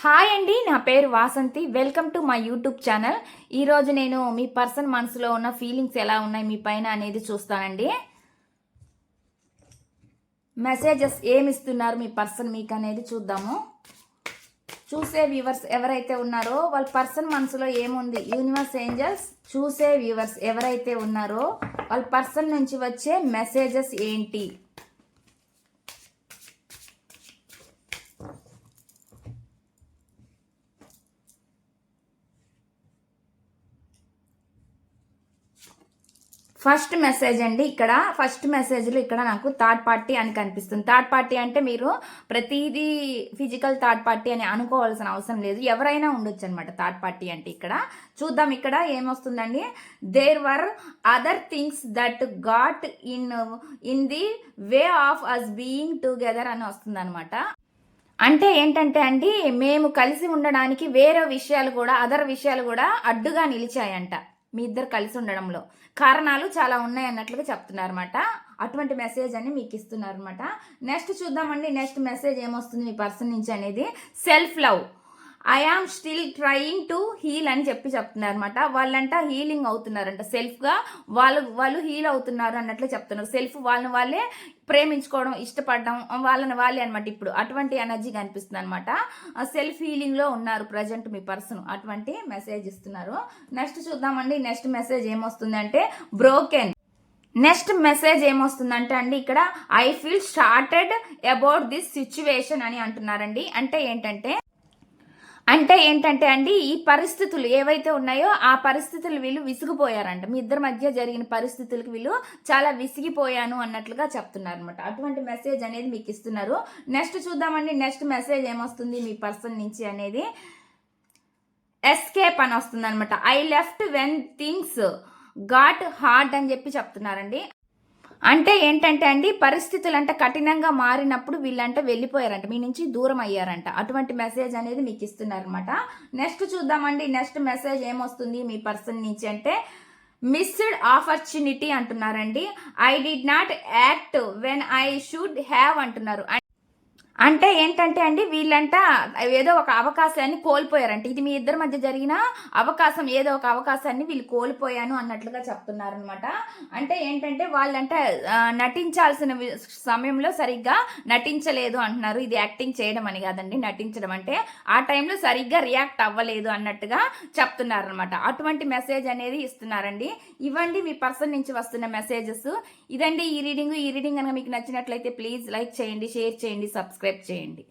Hi అండి, నా పేరు Vasanthi. Welcome to my YouTube channel. ఈరోజు నేను మీ పర్సన్ మనసులో ఉన్న ఫీలింగ్స్ ఎలా ఉన్నాయి మీ పైన అనేది చూస్తానండి. మెసేజెస్ ఏమిస్తున్నారు మీ పర్సన్ మీకు అనేది చూద్దాము. చూసే వ్యూవర్స్ ఎవరైతే ఉన్నారో వాళ్ళ పర్సన్ మనసులో ఏముంది, యూనివర్స్ ఏంజల్స్ చూసే వ్యూవర్స్ ఎవరైతే ఉన్నారో వాళ్ళ పర్సన్ నుంచి వచ్చే మెసేజెస్ ఏంటి? ఫస్ట్ మెసేజ్ అండి. ఫస్ట్ మెసేజ్లో ఇక్కడ నాకు థర్డ్ పార్టీ అని కనిపిస్తుంది. థర్డ్ పార్టీ అంటే మీరు ప్రతిదీ ఫిజికల్ థర్డ్ పార్టీ అని అనుకోవాల్సిన అవసరం లేదు, ఎవరైనా ఉండొచ్చు అనమాట థర్డ్ పార్టీ అంటే. ఇక్కడ చూద్దాం ఇక్కడ ఏమొస్తుందండి. There were other things that got in the way of us being together అని వస్తుంది అనమాట. అంటే ఏంటంటే అండి, మేము కలిసి ఉండడానికి వేరే విషయాలు కూడా, అదర్ విషయాలు కూడా అడ్డుగా నిలిచాయంట. మీ ఇద్దరు కలిసి ఉండడంలో కారణాలు చాలా ఉన్నాయి అన్నట్లుగా చెప్తున్నారు అనమాట. అటువంటి మెసేజ్ అని మీకు ఇస్తున్నారు అనమాట. నెక్స్ట్ చూద్దామండి, నెక్స్ట్ మెసేజ్ ఏమొస్తుంది మీ పర్సన్ నుంచి అనేది. Self love, I am still trying to heal అని చెప్తున్నారు అనమాట. వాళ్ళంట హీలింగ్ అవుతున్నారంట, సెల్ఫ్గా వాళ్ళు హీల్ అవుతున్నారు అన్నట్లు చెప్తున్నారు. సెల్ఫ్ వాళ్ళని వాళ్ళే ప్రేమించుకోవడం, ఇష్టపడడం, వాళ్ళని వాళ్ళే అనమాట. ఇప్పుడు అటువంటి ఎనర్జీ కనిపిస్తుంది అనమాట. సెల్ఫ్ హీలింగ్లో ఉన్నారు ప్రజెంట్ మీ పర్సన్, అటువంటి మెసేజ్ ఇస్తున్నారు. నెక్స్ట్ చూద్దామండి, నెక్స్ట్ మెసేజ్ ఏమొస్తుందంటే బ్రోకెన్. నెక్స్ట్ మెసేజ్ ఏమొస్తుందంటే అండి, ఇక్కడ I feel started about this situation అని అంటున్నారండి. అంటే ఏంటంటే అండి, ఈ పరిస్థితులు ఏవైతే ఉన్నాయో ఆ పరిస్థితులు వీళ్ళు విసిగిపోయారంట. మీ ఇద్దరి మధ్య జరిగిన పరిస్థితులకు వీళ్ళు చాలా విసిగిపోయాను అన్నట్లుగా చెప్తున్నారు అనమాట. అటువంటి మెసేజ్ అనేది మీకు ఇస్తున్నారు. నెక్స్ట్ చూద్దామండి, నెక్స్ట్ మెసేజ్ ఏమొస్తుంది మీ పర్సన్ నుంచి అనేది. ఎస్కేప్ అని వస్తుంది అనమాట. I left when things got hard అని చెప్పి చెప్తున్నారండి. అంటే ఏంటంటే అండి, పరిస్థితులు అంటే కఠినంగా మారినప్పుడు వీళ్ళంటే వెళ్ళిపోయారంట, మీ నుంచి దూరం అయ్యారంట. అటువంటి మెసేజ్ అనేది మీకు ఇస్తున్నారనమాట. నెక్స్ట్ చూద్దామండి, నెక్స్ట్ మెసేజ్ ఏమొస్తుంది మీ పర్సన్ నుంచి అంటే మిస్డ్ ఆపర్చునిటీ అంటున్నారండి. I did not act when I should have అంటున్నారు. అంటే ఏంటంటే అండి, వీళ్ళంట ఏదో ఒక అవకాశాన్ని కోల్పోయారంట. ఇది మీ ఇద్దరి మధ్య జరిగిన అవకాశం, ఏదో ఒక అవకాశాన్ని వీళ్ళు కోల్పోయాను అన్నట్లుగా చెప్తున్నారనమాట. అంటే ఏంటంటే వాళ్ళంట నటించాల్సిన సమయంలో సరిగ్గా నటించలేదు అంటున్నారు. ఇది యాక్టింగ్ చేయడం అని కాదండి, నటించడం అంటే ఆ టైంలో సరిగ్గా రియాక్ట్ అవ్వలేదు అన్నట్టుగా చెప్తున్నారనమాట. అటువంటి మెసేజ్ అనేది ఇస్తున్నారండి. ఇవ్వండి మీ పర్సన్ నుంచి వస్తున్న మెసేజెస్. ఇదండి ఈ రీడింగ్ కనుక మీకు నచ్చినట్లయితే ప్లీజ్ లైక్ చేయండి, షేర్ చేయండి, సబ్స్క్రైబ్ చేయండి.